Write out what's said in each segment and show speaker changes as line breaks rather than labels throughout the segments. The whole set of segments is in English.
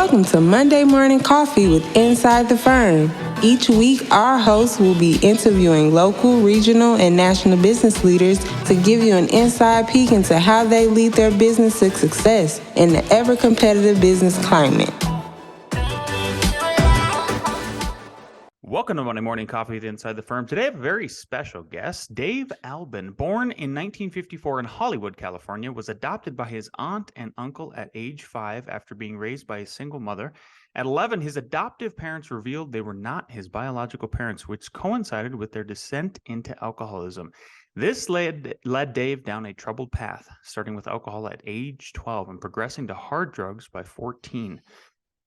Welcome to Monday Morning Coffee with Inside the Firm. Each week, our hosts will be interviewing local, regional, and national business leaders to give you an inside peek into how they lead their business to success in the ever-competitive business climate.
Welcome to Monday Morning Coffee with Inside the Firm. Today I have a very special guest, Dave Albin. Born in 1954 in Hollywood, California, was adopted by his aunt and uncle at age 5 after being raised by a single mother. At 11, his adoptive parents revealed they were not his biological parents, which coincided with their descent into alcoholism. This led Dave down a troubled path, starting with alcohol at age 12 and progressing to hard drugs by 14.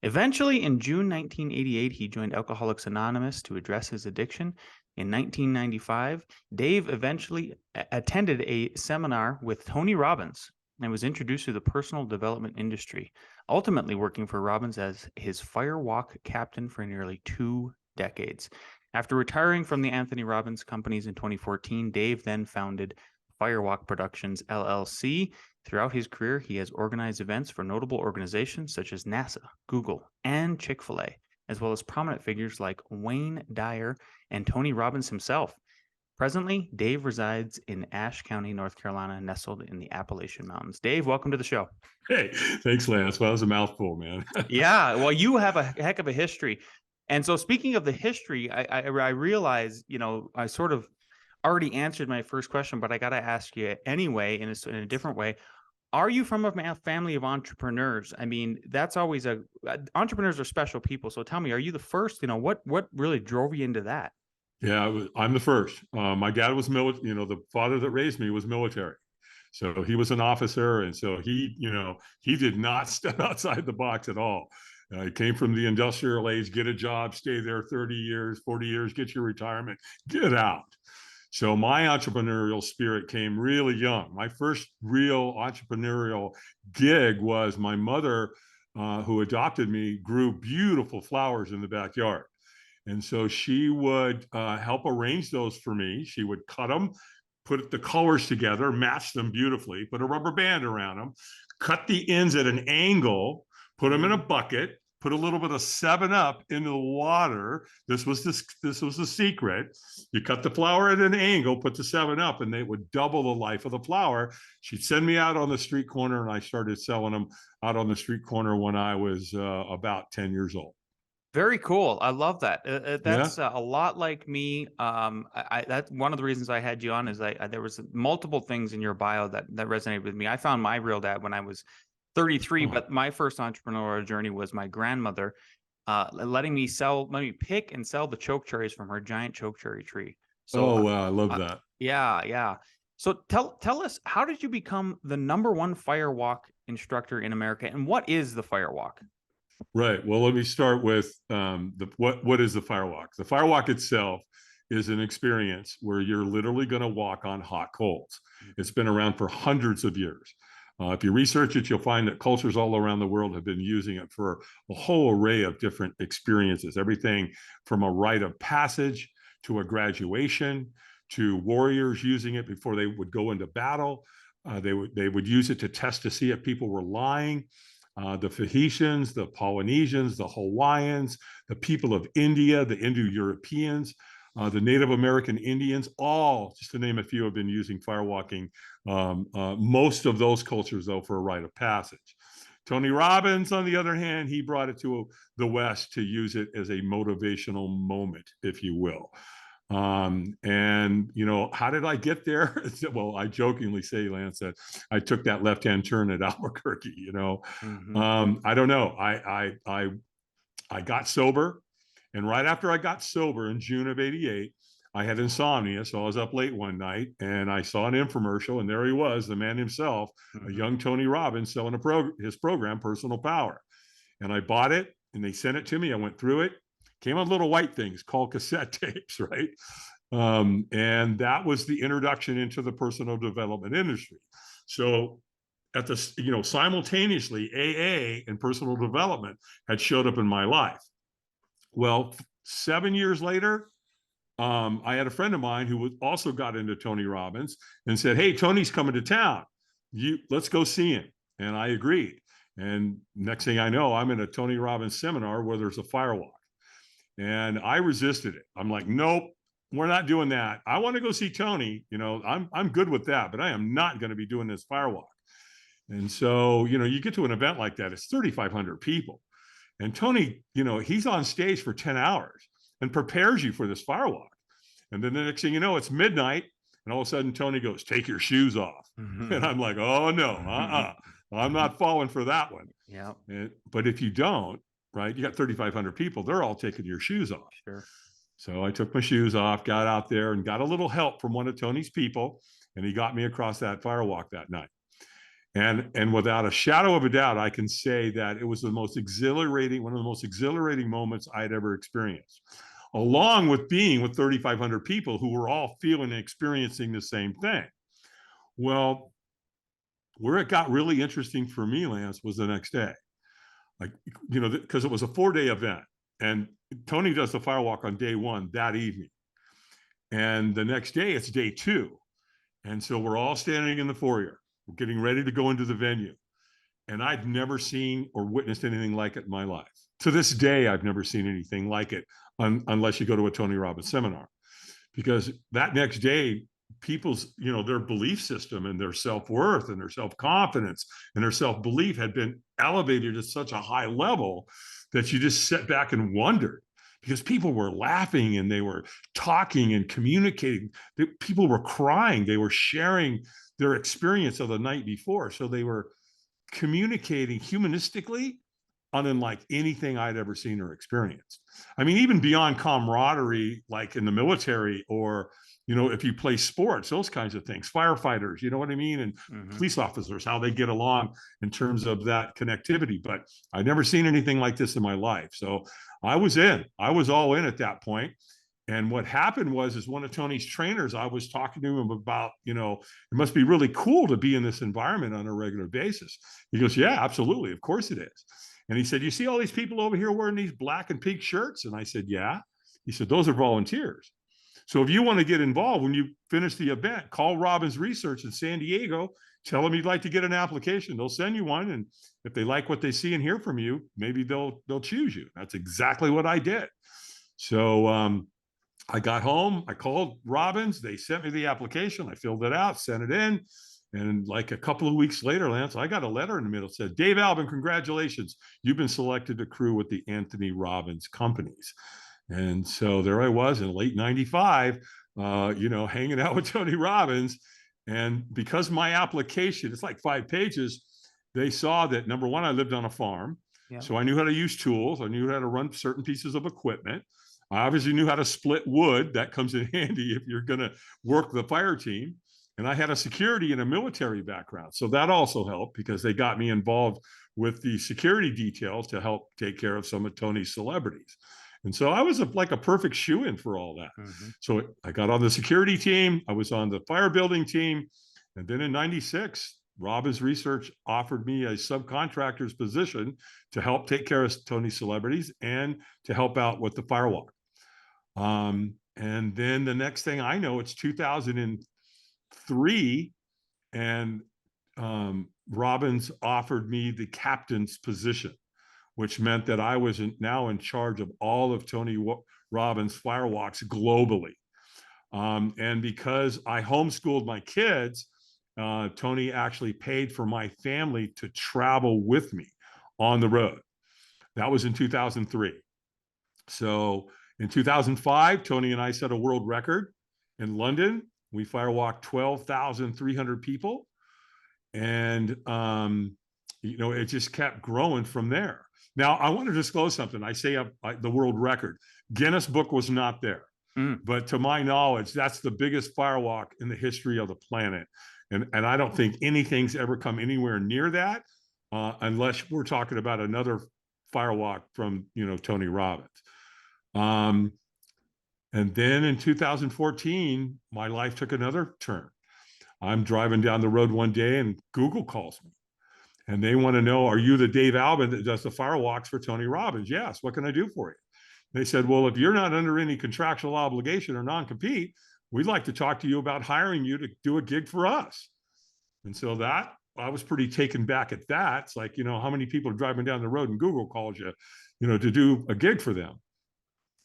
Eventually, in June 1988, he joined Alcoholics Anonymous to address his addiction. In 1995, Dave eventually attended a seminar with Tony Robbins and was introduced to the personal development industry, ultimately working for Robbins as his Firewalk Captain for nearly 2 decades. After retiring from the Anthony Robbins Companies in 2014, Dave then founded Firewalk Productions, LLC. Throughout his career, he has organized events for notable organizations such as NASA, Google, and Chick-fil-A, as well as prominent figures like Wayne Dyer and Tony Robbins himself. Presently, Dave resides in Ashe County, North Carolina, nestled in the Appalachian Mountains. Dave, welcome to the show.
Hey, thanks, Lance. Well, that was a mouthful, man.
Yeah, well, you have a heck of a history. And so speaking of the history, I realize, I sort of already answered my first question, but I got to ask you anyway in a different way. Are you from a family of entrepreneurs? I mean, that's always entrepreneurs are special people. So tell me, are you the first? What really drove you into that?
Yeah, I'm the first. My dad was military. The father that raised me was military, so he was an officer, and so he did not step outside the box at all. He came from the industrial age, get a job, stay there 30 years, 40 years, get your retirement, get out. So my entrepreneurial spirit came really young. My first real entrepreneurial gig was my mother, who adopted me, grew beautiful flowers in the backyard. And so she would help arrange those for me. She would cut them, put the colors together, match them beautifully, put a rubber band around them, cut the ends at an angle, put them in a bucket, put a little bit of 7-Up into the water. This was the secret. You cut the flower at an angle, put the 7-Up, and they would double the life of the flower. She'd send me out on the street corner, and I started selling them out on the street corner when I was about 10 years old.
Very cool. I love that. That's a lot like me. That's one of the reasons I had you on is there was multiple things in your bio that resonated with me. I found my real dad when I was 33, but my first entrepreneurial journey was my grandmother letting me pick and sell the choke cherries from her giant choke cherry tree. So,
wow, I love that.
Yeah. So tell us, how did you become the #1 Firewalk instructor in America, and what is the Firewalk?
Right. Well, let me start with what is the Firewalk? The Firewalk itself is an experience where you're literally going to walk on hot coals. It's been around for hundreds of years. If you research it, you'll find that cultures all around the world have been using it for a whole array of different experiences, everything from a rite of passage to a graduation to warriors using it before they would go into battle. They would use it to test to see if people were lying. The Phoenicians, the Polynesians, the Hawaiians, the people of India, the Indo-Europeans, the Native American Indians, all, just to name a few, have been using firewalking. Most of those cultures, though, for a rite of passage. Tony Robbins, on the other hand, he brought it to the West to use it as a motivational moment, if you will. And how did I get there? Well, I jokingly say, Lance, that I took that left-hand turn at Albuquerque. I don't know. I got sober, and right after I got sober in June of '88, I had insomnia, so I was up late one night, and I saw an infomercial, and there he was, the man himself, a young Tony Robbins selling his program, Personal Power. And I bought it, and they sent it to me. I went through it. Came on little white things called cassette tapes, right? And that was the introduction into the personal development industry. So simultaneously, AA and personal development had showed up in my life. Well, 7 years later, I had a friend of mine who also got into Tony Robbins and said, "Hey, Tony's coming to town. Let's go see him." And I agreed. And next thing I know, I'm in a Tony Robbins seminar where there's a firewalk. And I resisted it. I'm like, nope, we're not doing that. I want to go see Tony. I'm good with that, but I am not going to be doing this firewalk. And so, you get to an event like that, it's 3,500 people. And Tony, he's on stage for 10 hours and prepares you for this firewalk. And then the next thing you know, it's midnight. And all of a sudden, Tony goes, take your shoes off. Mm-hmm. And I'm like, oh, no, I'm not falling for that one.
Yeah.
But if you don't, right, you got 3,500 people, they're all taking your shoes off.
Sure.
So I took my shoes off, got out there and got a little help from one of Tony's people. And he got me across that firewalk that night. And without a shadow of a doubt, I can say that it was one of the most exhilarating moments I'd ever experienced, along with being with 3,500 people who were all feeling and experiencing the same thing. Well, where it got really interesting for me, Lance, was the next day. Because it was a 4-day event, and Tony does the firewalk on day 1 that evening. And the next day, it's day 2. And so we're all standing in the foyer. We're getting ready to go into the venue. And I've never seen or witnessed anything like it in my life. To this day, I've never seen anything like it unless you go to a Tony Robbins seminar. Because that next day, people's, their belief system and their self-worth and their self-confidence and their self-belief had been elevated at such a high level that you just sat back and wondered. Because people were laughing and they were talking and communicating. People were crying. They were sharing their experience of the night before. So they were communicating humanistically unlike anything I'd ever seen or experienced. I mean, even beyond camaraderie, like in the military or, if you play sports, those kinds of things, firefighters, you know what I mean? And police officers, how they get along in terms of that connectivity. But I'd never seen anything like this in my life. So I was all in at that point. And what happened is one of Tony's trainers, I was talking to him about, it must be really cool to be in this environment on a regular basis. He goes, yeah, absolutely. Of course it is. And he said, you see all these people over here wearing these black and pink shirts? And I said, yeah. He said, those are volunteers. So if you want to get involved, when you finish the event, call Robbins Research in San Diego, tell them you'd like to get an application. They'll send you one. And if they like what they see and hear from you, maybe they'll choose you. That's exactly what I did. So I got home, I called Robbins, they sent me the application, I filled it out, sent it in. And like a couple of weeks later, Lance, I got a letter in the middle that said, Dave Albin, congratulations. You've been selected to crew with the Anthony Robbins Companies. And so there I was in late 95, hanging out with Tony Robbins. And because my application, it's like 5 pages, they saw that, number one, I lived on a farm. Yeah. So I knew how to use tools. I knew how to run certain pieces of equipment. I obviously knew how to split wood. That comes in handy if you're going to work the fire team. And I had a security and a military background. So that also helped because they got me involved with the security details to help take care of some of Tony's celebrities. And so I was like a perfect shoe-in for all that. Mm-hmm. So I got on the security team. I was on the fire building team. And then in 96, Robbins Research offered me a subcontractor's position to help take care of Tony's celebrities and to help out with the firewalk. And then the next thing I know, it's 2003, and Robbins offered me the captain's position, which meant that I was now in charge of all of Tony Robbins firewalks globally. And because I homeschooled my kids, Tony actually paid for my family to travel with me on the road. That was in 2003. So in 2005, Tony and I set a world record in London. We firewalked 12,300 people. And, it just kept growing from there. Now, I want to disclose something. I say the world record. Guinness Book was not there. But to my knowledge, that's the biggest firewalk in the history of the planet. And I don't think anything's ever come anywhere near that unless we're talking about another firewalk from, Tony Robbins. And then in 2014, my life took another turn. I'm driving down the road one day and Google calls me. And they want to know, are you the Dave Albin that does the firewalks for Tony Robbins? Yes. What can I do for you? They said, well, if you're not under any contractual obligation or non-compete, we'd like to talk to you about hiring you to do a gig for us. And so that I was pretty taken back at that. It's like, how many people are driving down the road and Google calls you, to do a gig for them.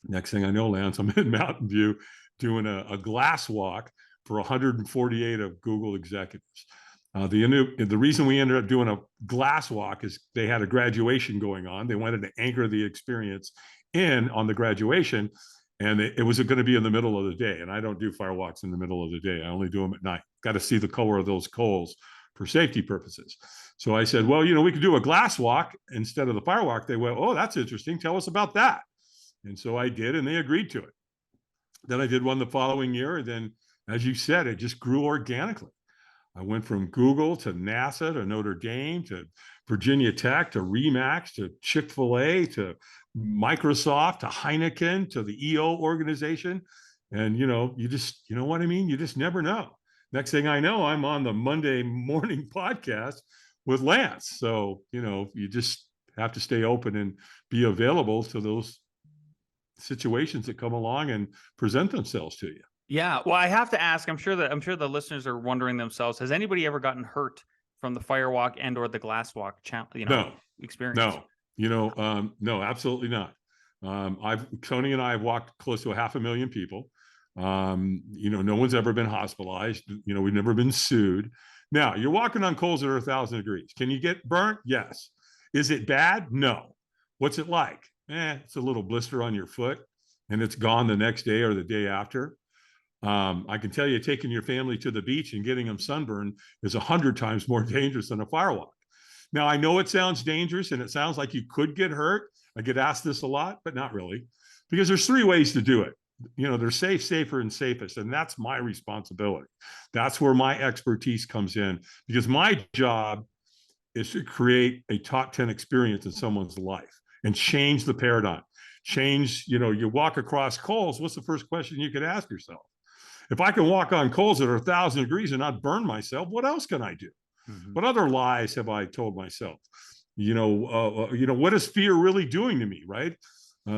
Next thing I know, Lance, I'm in Mountain View doing a glass walk for 148 of Google executives. The reason we ended up doing a glass walk is they had a graduation going on. They wanted to anchor the experience in on the graduation, and it was going to be in the middle of the day. And I don't do firewalks in the middle of the day. I only do them at night. Got to see the color of those coals for safety purposes. So I said, well, we could do a glass walk instead of the firewalk. They went, oh, that's interesting. Tell us about that. And so I did, and they agreed to it. Then I did one the following year. And then, as you said, it just grew organically. I went from Google to NASA to Notre Dame to Virginia Tech to Remax to Chick-fil-A to Microsoft to Heineken to the EO organization. And, you just, what I mean? You just never know. Next thing I know, I'm on the Monday morning podcast with Lance. So, you just have to stay open and be available to those situations that come along and present themselves to you.
Yeah. Well, I have to ask, I'm sure the listeners are wondering themselves, has anybody ever gotten hurt from the firewalk and or the glass walk experience?
No. No, absolutely not. Tony and I have walked close to 500,000 people. No one's ever been hospitalized. We've never been sued. Now, you're walking on coals that are 1,000 degrees. Can you get burnt? Yes. Is it bad? No. What's it like? It's a little blister on your foot, and it's gone the next day or the day after. I can tell you, taking your family to the beach and getting them sunburned is 100 times more dangerous than a firewalk. Now, I know it sounds dangerous, and it sounds like you could get hurt. I get asked this a lot, but not really, because there's 3 ways to do it. They're safe, safer, and safest, and that's my responsibility. That's where my expertise comes in, because my job is to create a top 10 experience in someone's life and change the paradigm. You walk across coals, what's the first question you could ask yourself? If I can walk on coals that are 1,000 degrees and not burn myself, what else can I do? Mm-hmm. What other lies have I told myself? What is fear really doing to me, right?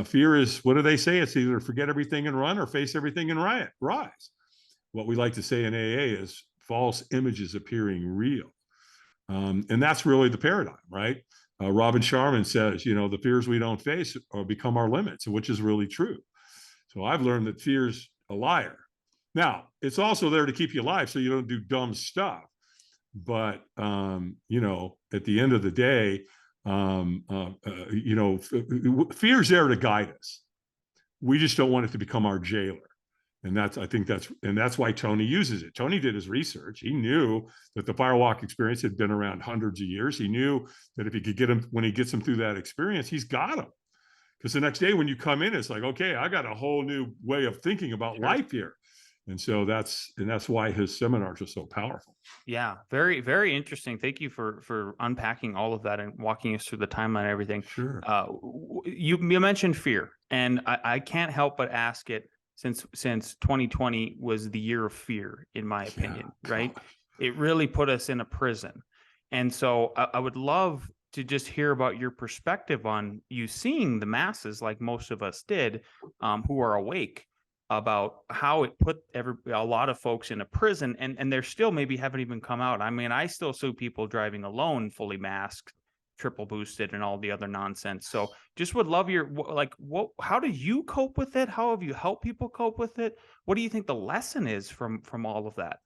Fear is, what do they say? It's either forget everything and run or face everything and rise. What we like to say in AA is false images appearing real. And that's really the paradigm, right? Robin Sharman says, the fears we don't face become our limits, which is really true. So I've learned that fear's a liar. Now, it's also there to keep you alive so you don't do dumb stuff. But, at the end of the day, fear's there to guide us. We just don't want it to become our jailer. And that's why Tony uses it. Tony did his research. He knew that the firewalk experience had been around hundreds of years. He knew that if he could get him, when he gets him through that experience, he's got him. Because the next day when you come in, it's like, okay, I got a whole new way of thinking about life here. And so that's why his seminars are so powerful.
Yeah, very, very interesting. Thank you for unpacking all of that and walking us through the timeline and everything.
Sure.
You mentioned fear, and I can't help but ask it since 2020 was the year of fear, in my opinion, right? It really put us in a prison. And so I would love to just hear about your perspective on you seeing the masses like most of us did, who are awake, about how it put a lot of folks in a prison, and they're still maybe haven't even come out. I mean, I still see people driving alone, fully masked, triple boosted, and all the other nonsense. So just would love your, how do you cope with it? How have you helped people cope with it? What do you think the lesson is from all of that?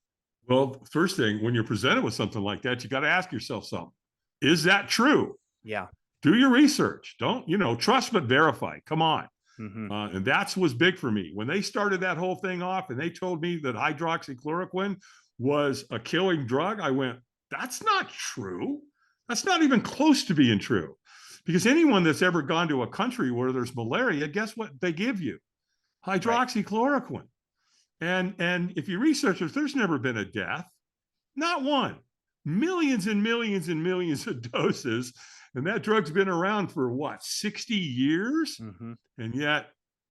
Well, first thing, when you're presented with something like that, you got to ask yourself something. Is that true?
Yeah.
Do your research. Don't, trust but verify. Come on.
Mm-hmm.
And that's was big for me. When they started that whole thing off and they told me that hydroxychloroquine was a killing drug, I went, that's not true. That's not even close to being true. Because anyone that's ever gone to a country where there's malaria, guess what they give you? Hydroxychloroquine. Right. And if you research it, there's never been a death. Not one. Millions and millions and millions of doses. And that drug's been around for 60 years? Mm-hmm. And yet,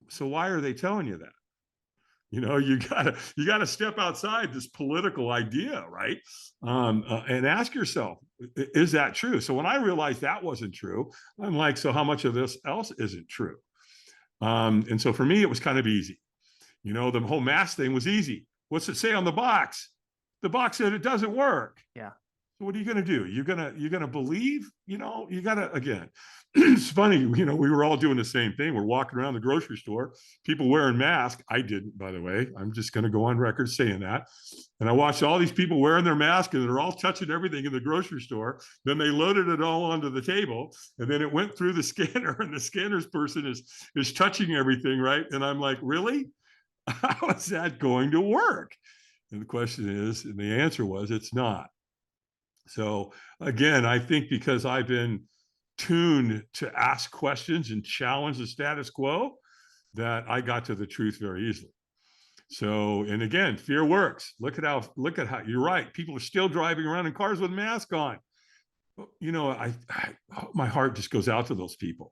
so why are they telling you that? You gotta step outside this political idea, right? And ask yourself, is that true? So when I realized that wasn't true, I'm like, so how much of this else isn't true? And so for me, it was kind of easy. The whole mask thing was easy. What's it say on the box? The box said it doesn't work.
Yeah.
So what are you going to do? You're going to believe, you got to, again, it's funny, we were all doing the same thing. We're walking around the grocery store, people wearing masks. I didn't, by the way. I'm just going to go on record saying that. And I watched all these people wearing their masks, and they're all touching everything in the grocery store. Then they loaded it all onto the table, and then it went through the scanner, and the scanner's person is touching everything, right? And I'm like, really? How is that going to work? And the question is, and the answer was, it's not. So again, I think because I've been tuned to ask questions and challenge the status quo, that I got to the truth very easily. So, and again, fear works. Look at how you're right. People are still driving around in cars with masks on. My heart just goes out to those people.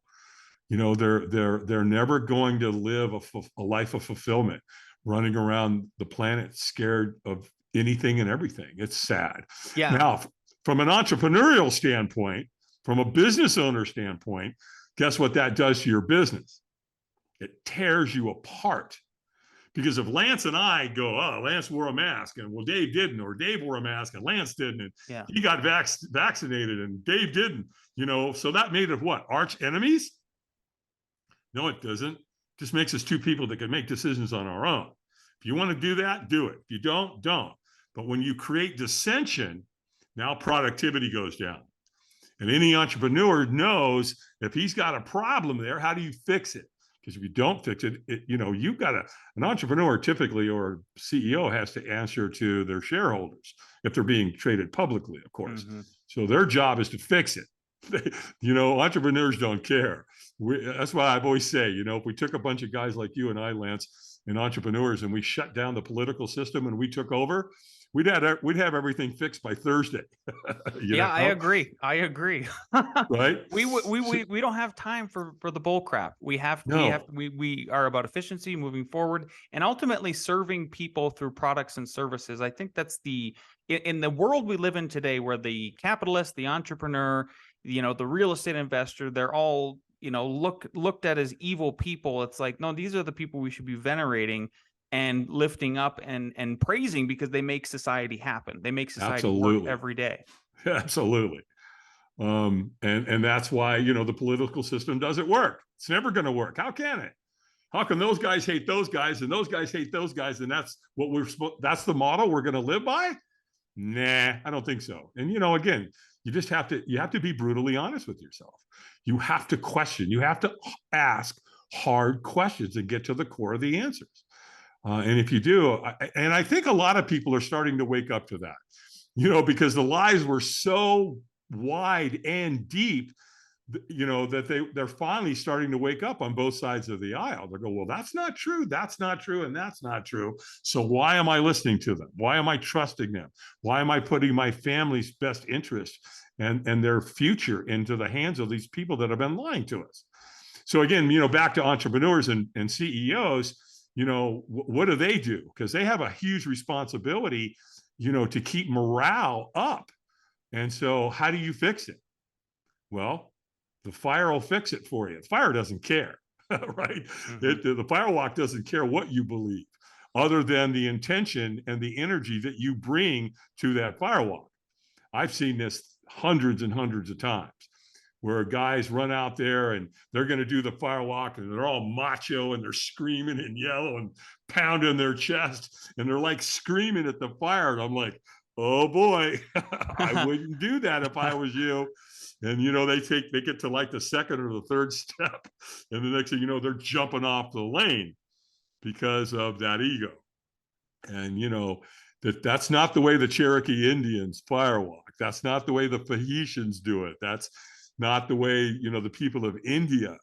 They're never going to live a life of fulfillment, running around the planet scared of anything and everything. It's sad.
Yeah.
Now, from an entrepreneurial standpoint, from a business owner standpoint, guess what that does to your business? It tears you apart. Because if Lance and I go, oh, Lance wore a mask, and well, Dave didn't, or Dave wore a mask and Lance didn't, and he got vaccinated and Dave didn't, so that made it what? Arch enemies? No, it doesn't. It just makes us two people that can make decisions on our own. If you want to do that, do it. If you don't, don't. But when you create dissension, now productivity goes down. And any entrepreneur knows if he's got a problem there, how do you fix it? Because if you don't fix it, you've got an entrepreneur typically, or CEO, has to answer to their shareholders if they're being traded publicly, of course. Mm-hmm. So their job is to fix it. Entrepreneurs don't care. That's why I've always say, if we took a bunch of guys like you and I, Lance, and entrepreneurs, and we shut down the political system and we took over, we'd have everything fixed by Thursday.
I agree.
Right?
We don't have time for the bull crap. We are about efficiency, moving forward, and ultimately serving people through products and services. I think that's in the world we live in today, where the capitalist, the entrepreneur, the real estate investor, they're all looked at as evil people. It's like, no, these are the people we should be venerating and lifting up and praising, because they make society happen. They make society work every day.
Absolutely. And that's why, the political system doesn't work. It's never going to work. How can it? How can those guys hate those guys and those guys hate those guys? And that's that's the model we're going to live by? Nah, I don't think so. And, again, you have to be brutally honest with yourself. You have to question, you have to ask hard questions and get to the core of the answers. And if you do, and I think a lot of people are starting to wake up to that, because the lies were so wide and deep, that they're finally starting to wake up on both sides of the aisle. They go, well, that's not true. That's not true. And that's not true. So why am I listening to them? Why am I trusting them? Why am I putting my family's best interest and their future into the hands of these people that have been lying to us? So again, back to entrepreneurs and CEOs, what do they do? Because they have a huge responsibility, to keep morale up. And so how do you fix it? Well, the fire will fix it for you. The fire doesn't care, right? Mm-hmm. The Firewalk doesn't care what you believe, other than the intention and the energy that you bring to that Firewalk. I've seen this hundreds and hundreds of times, where guys run out there and they're going to do the Firewalk, and they're all macho and they're screaming and yelling and pounding their chest, and they're like screaming at the fire. And I'm like, oh boy, I wouldn't do that if I was you. And, they get to like the second or the third step. And the next thing you know, they're jumping off the lane because of that ego. And, that's not the way the Cherokee Indians Firewalk. That's not the way the Tahitians do it. That's not the way, the people of India.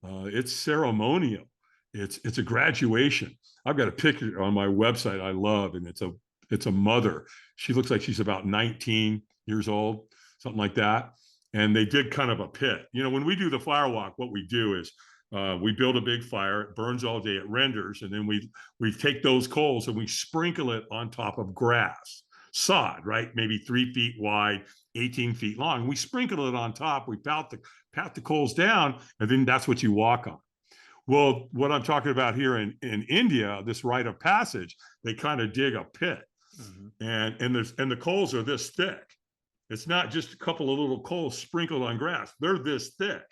It's ceremonial. It's a graduation. I've got a picture on my website I love, and it's a mother. She looks like she's about 19 years old, something like that. And they did kind of a pit. When we do the Firewalk, what we do is we build a big fire. It burns all day. It renders. And then we take those coals and we sprinkle it on top of grass, sod, right? Maybe 3 feet wide, 18 feet long. We sprinkle it on top. We pat the coals down, and then that's what you walk on. Well, what I'm talking about here in India, this rite of passage, they kind of dig a pit, mm-hmm. and the coals are this thick. It's not just a couple of little coals sprinkled on grass. They're this thick.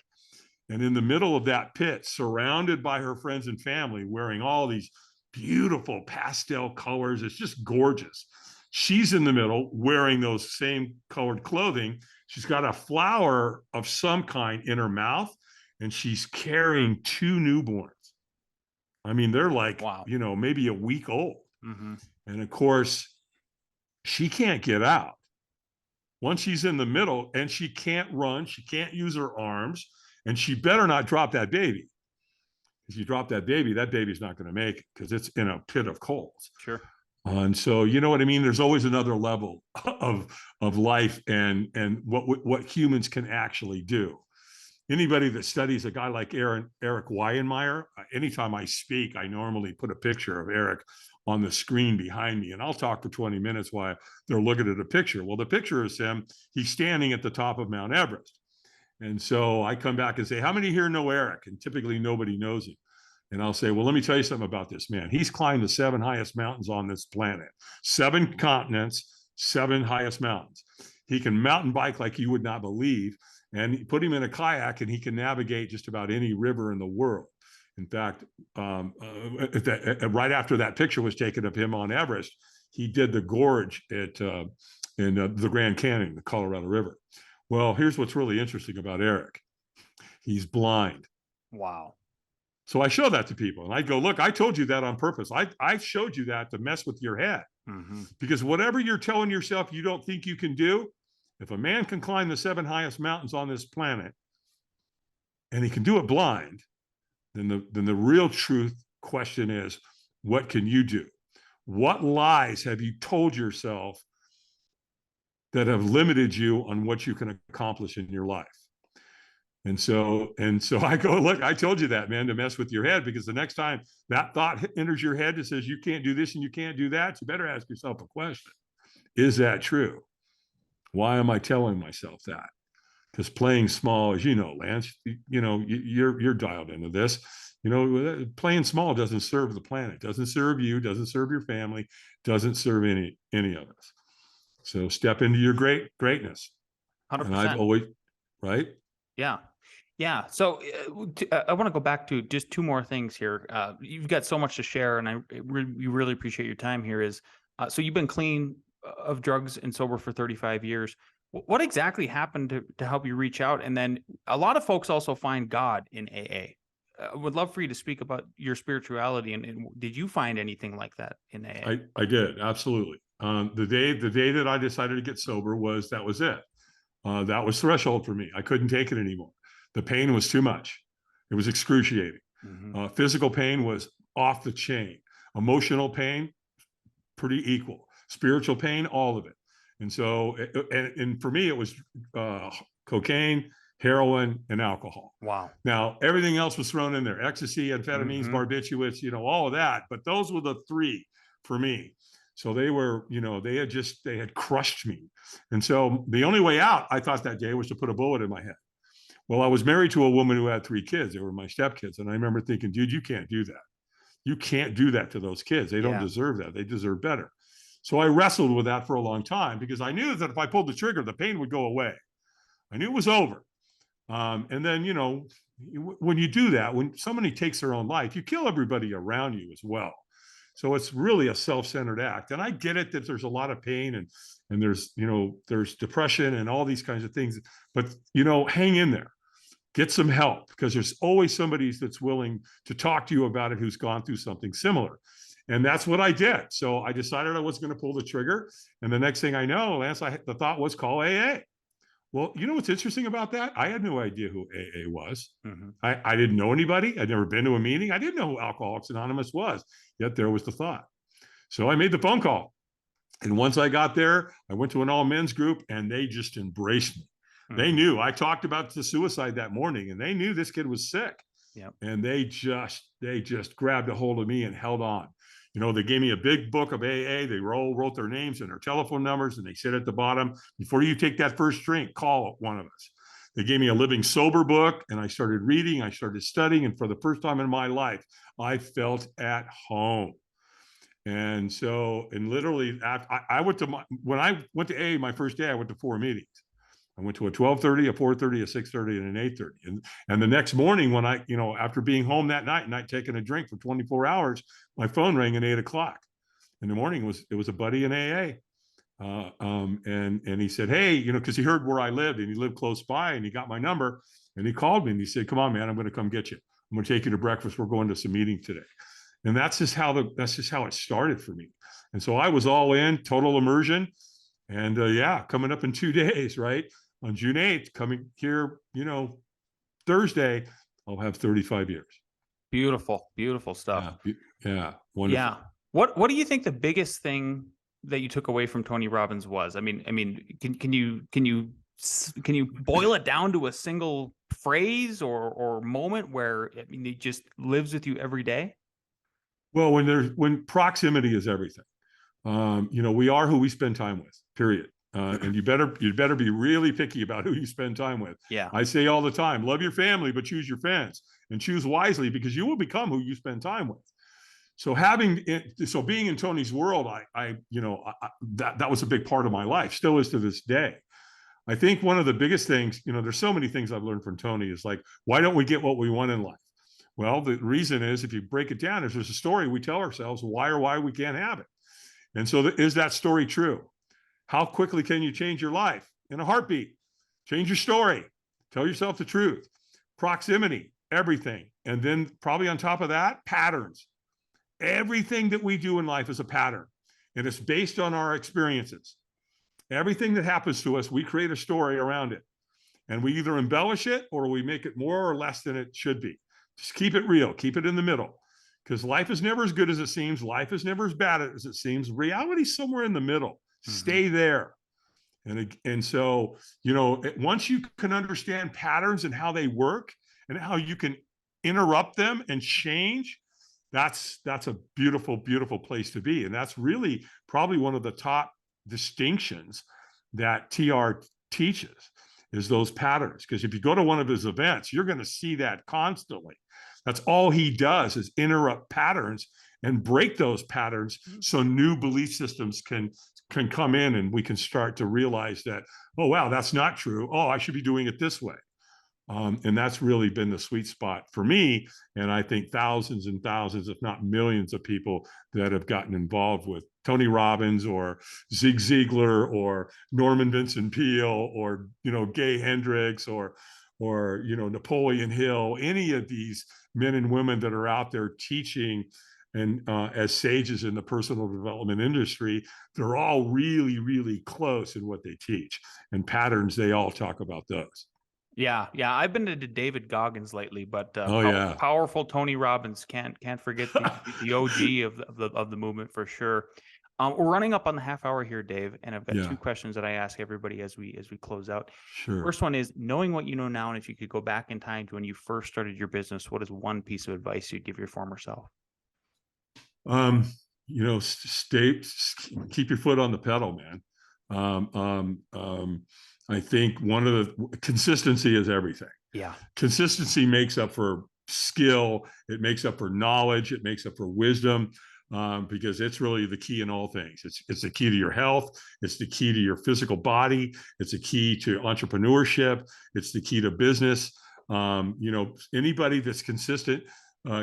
And in the middle of that pit, surrounded by her friends and family, wearing all these beautiful pastel colors, it's just gorgeous. She's in the middle wearing those same colored clothing. She's got a flower of some kind in her mouth, and she's carrying 2 newborns. I mean, they're like,
Wow.
Maybe a week old.
Mm-hmm.
And of course, she can't get out. Once she's in the middle, and she can't run, she can't use her arms, and she better not drop that baby. If you drop that baby's not going to make it because it's in a pit of coals.
Sure.
And so, you know what I mean? There's always another level of life and what humans can actually do. Anybody that studies a guy like Eric Weihenmayer, anytime I speak, I normally put a picture of Eric on the screen behind me, and I'll talk for 20 minutes while they're looking at a picture. Well, the picture is him. He's standing at the top of Mount Everest. And so I come back and say, how many here know Eric? And typically nobody knows him. And I'll say, well, let me tell you something about this man. He's climbed the 7 highest mountains on this planet, 7 continents, 7 highest mountains. He can mountain bike like you would not believe. And put him in a kayak and he can navigate just about any river in the world. In fact, right after that picture was taken of him on Everest, he did the gorge in the Grand Canyon, the Colorado River. Well, here's what's really interesting about Eric. He's blind.
Wow.
So I show that to people and I go, look, I told you that on purpose. I showed you that to mess with your head.
Mm-hmm.
Because whatever you're telling yourself you don't think you can do, if a man can climb the 7 highest mountains on this planet and he can do it blind, then the real truth question is, what can you do? What lies have you told yourself that have limited you on what you can accomplish in your life? And so I go, look, I told you that, man, to mess with your head, because the next time that thought enters your head that says you can't do this and you can't do that, you better ask yourself a question. Is that true? Why am I telling myself that? Because playing small, as you know, Lance, you're dialed into this. Playing small doesn't serve the planet, doesn't serve you, doesn't serve your family, doesn't serve any of us. So step into your greatness.
100%.
And I've always, right?
Yeah. Yeah. So I want to go back to just 2 more things here. You've got so much to share, and we really appreciate your time here. So you've been clean of drugs and sober for 35 years. What exactly happened to help you reach out? And then a lot of folks also find God in AA. I would love for you to speak about your spirituality, and did you find anything like that in AA?
I did, absolutely. The day that I decided to get sober was it. That was threshold for me. I couldn't take it anymore. The pain was too much. It was excruciating. Mm-hmm. Physical pain was off the chain. Emotional pain, pretty equal. Spiritual pain, all of it. And so, and for me, it was cocaine, heroin, and alcohol.
Wow.
Now, everything else was thrown in there: ecstasy, amphetamines, mm-hmm. barbiturates, all of that. But those were the 3 for me. So they were, they had crushed me. And so the only way out, I thought that day, was to put a bullet in my head. Well, I was married to a woman who had 3 kids. They were my stepkids. And I remember thinking, dude, you can't do that. You can't do that to those kids. They don't deserve that. They deserve better. So I wrestled with that for a long time, because I knew that if I pulled the trigger, the pain would go away. I knew it was over. And then, when you do that, when somebody takes their own life, you kill everybody around you as well. So it's really a self-centered act. And I get it that there's a lot of pain and there's depression and all these kinds of things, but, hang in there, get some help, because there's always somebody that's willing to talk to you about it who's gone through something similar. And that's what I did. So I decided I was going to pull the trigger. And the next thing I know, Lance, the thought was, call AA. Well, you know what's interesting about that? I had no idea who AA was. Mm-hmm. I didn't know anybody. I'd never been to a meeting. I didn't know who Alcoholics Anonymous was. Yet there was the thought. So I made the phone call. And once I got there, I went to an all men's group, and they just embraced me. Mm-hmm. They knew I talked about the suicide that morning, and they knew this kid was sick. Yep. And they just grabbed a hold of me and held on. They gave me a big book of AA. They all wrote their names and their telephone numbers, and they said at the bottom, before you take that first drink, call one of us. They gave me a living sober book, and I started reading, I started studying, and for the first time in my life, I felt at home. And so, and literally, I went to when I went to AA my first day, I went to 4 meetings. I went to a 12:30, a 4:30, a 6:30, and an 8:30. And the next morning, when I, after being home that night and I'd taken a drink for 24 hours, my phone rang at 8 o'clock in the morning. It was a buddy in AA. And he said, hey, because he heard where I lived and he lived close by and he got my number and he called me and he said, come on, man, I'm going to come get you. I'm going to take you to breakfast. We're going to some meeting today. And that's just how it started for me. And so I was all in, total immersion. And coming up in 2 days, right? On June 8th, coming here, Thursday, I'll have 35 years.
Beautiful, beautiful stuff.
Yeah, wonderful.
Yeah. What do you think the biggest thing that you took away from Tony Robbins was? I mean, can you boil it down to a single phrase or moment where it just lives with you every day?
Well, when proximity is everything, we are who we spend time with, period. And you better be really picky about who you spend time with.
Yeah.
I say all the time, love your family, but choose your friends and choose wisely because you will become who you spend time with. So being in Tony's world, that was a big part of my life, still is to this day. I think one of the biggest things, there's so many things I've learned from Tony is like, why don't we get what we want in life? Well, the reason is if you break it down, there's a story we tell ourselves why we can't have it. And so is that story true? How quickly can you change your life? In a heartbeat. Change your story. Tell yourself the truth. Proximity, everything. And then probably on top of that, patterns. Everything that we do in life is a pattern, and it's based on our experiences. Everything that happens to us, we create a story around it, and we either embellish it or we make it more or less than it should be. Just keep it real, keep it in the middle, because life is never as good as it seems. Life is never as bad as it seems. Reality's somewhere in the middle. Mm-hmm. Stay there. And so, once you can understand patterns and how they work and how you can interrupt them and change, that's a beautiful, beautiful place to be. And that's really probably one of the top distinctions that TR teaches is those patterns. Because if you go to one of his events, you're going to see that constantly. That's all he does is interrupt patterns and break those patterns so new belief systems can come in and we can start to realize that, oh, wow, that's not true. Oh, I should be doing it this way. And that's really been the sweet spot for me. And I think thousands and thousands, if not millions of people that have gotten involved with Tony Robbins or Zig Ziglar or Norman Vincent Peale or, Gay Hendricks or Napoleon Hill, any of these men and women that are out there teaching and as sages in the personal development industry, they're all really, really close in what they teach. And patterns, they all talk about those.
Yeah. I've been to David Goggins lately, but powerful Tony Robbins can't forget the OG of the movement for sure. We're running up on the half hour here, Dave, and I've got 2 questions that I ask everybody as we close out.
Sure.
First one is, knowing what you know now, and if you could go back in time to when you first started your business, what is one piece of advice you'd give your former self?
Keep your foot on the pedal, man. I think one of the consistency is everything.
Yeah.
Consistency makes up for skill. It makes up for knowledge. It makes up for wisdom, because it's really the key in all things. It's the key to your health. It's the key to your physical body. It's the key to entrepreneurship. It's the key to business. Anybody that's consistent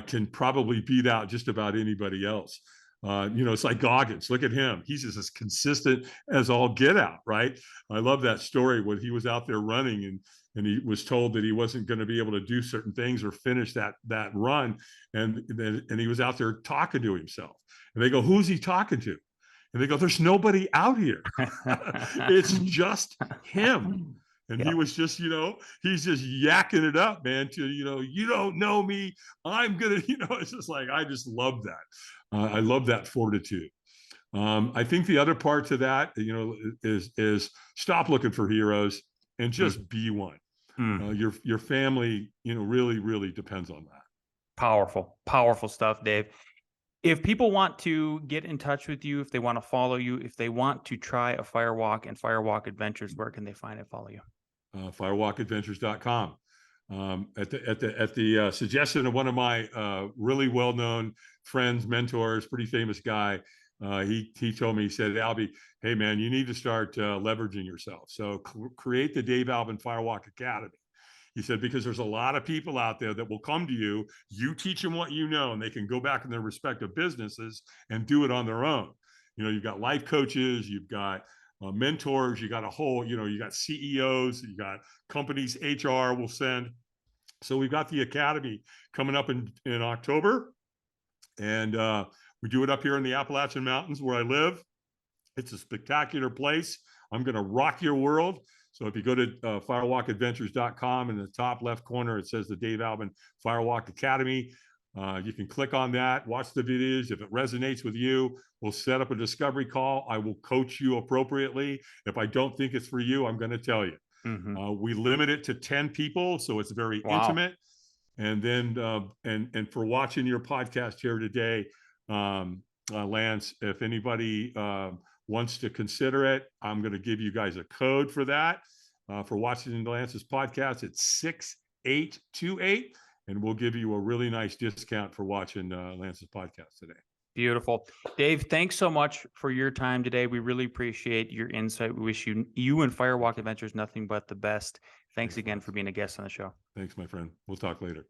can probably beat out just about anybody else. It's like Goggins. Look at him. He's just as consistent as all get out, right? I love that story when he was out there running and he was told that he wasn't going to be able to do certain things or finish that run. And he was out there talking to himself. And they go, who's he talking to? And they go, there's nobody out here. It's just him. And he was just, he's just yakking it up, man, to, you don't know me. I'm going to, it's just like, I just love that. I love that fortitude. I think the other part to that, is stop looking for heroes and just be one. Your family, really, really depends on that.
Powerful stuff, Dave. If people want to get in touch with you, if they want to follow you, if they want to try a Firewalk and Firewalk Adventures, where can they find and follow you?
Firewalkadventures.com. At the suggestion of one of my really well-known friends, mentors, pretty famous guy, he told me, he said, Albie, hey man, you need to start leveraging yourself. So create the Dave Albin Firewalk Academy. He said, because there's a lot of people out there that will come to you, you teach them what you know, and they can go back in their respective businesses and do it on their own. You know, you've got life coaches, you've got mentors, you got a whole, you know, you got CEOs, you got companies, HR will send. So we've got the Academy coming up in October, and we do it up here in the Appalachian Mountains where I live. It's a spectacular place. I'm going to rock your world. So if you go to firewalkadventures.com, in the top left corner, it says the Dave Albin Firewalk Academy. You can click on that, watch the videos. If it resonates with you, we'll set up a discovery call. I will coach you appropriately. If I don't think it's for you, I'm going to tell you. We limit it to 10 people, so it's very intimate. And then, and for watching your podcast here today, Lance, if anybody wants to consider it, I'm going to give you guys a code for that. For watching Lance's podcast, it's 6828, and we'll give you a really nice discount for watching Lance's podcast today.
Beautiful. Dave, thanks so much for your time today. We really appreciate your insight. We wish you and Firewalk Adventures nothing but the best. Thanks again for being a guest on the show.
Thanks, my friend. We'll talk later.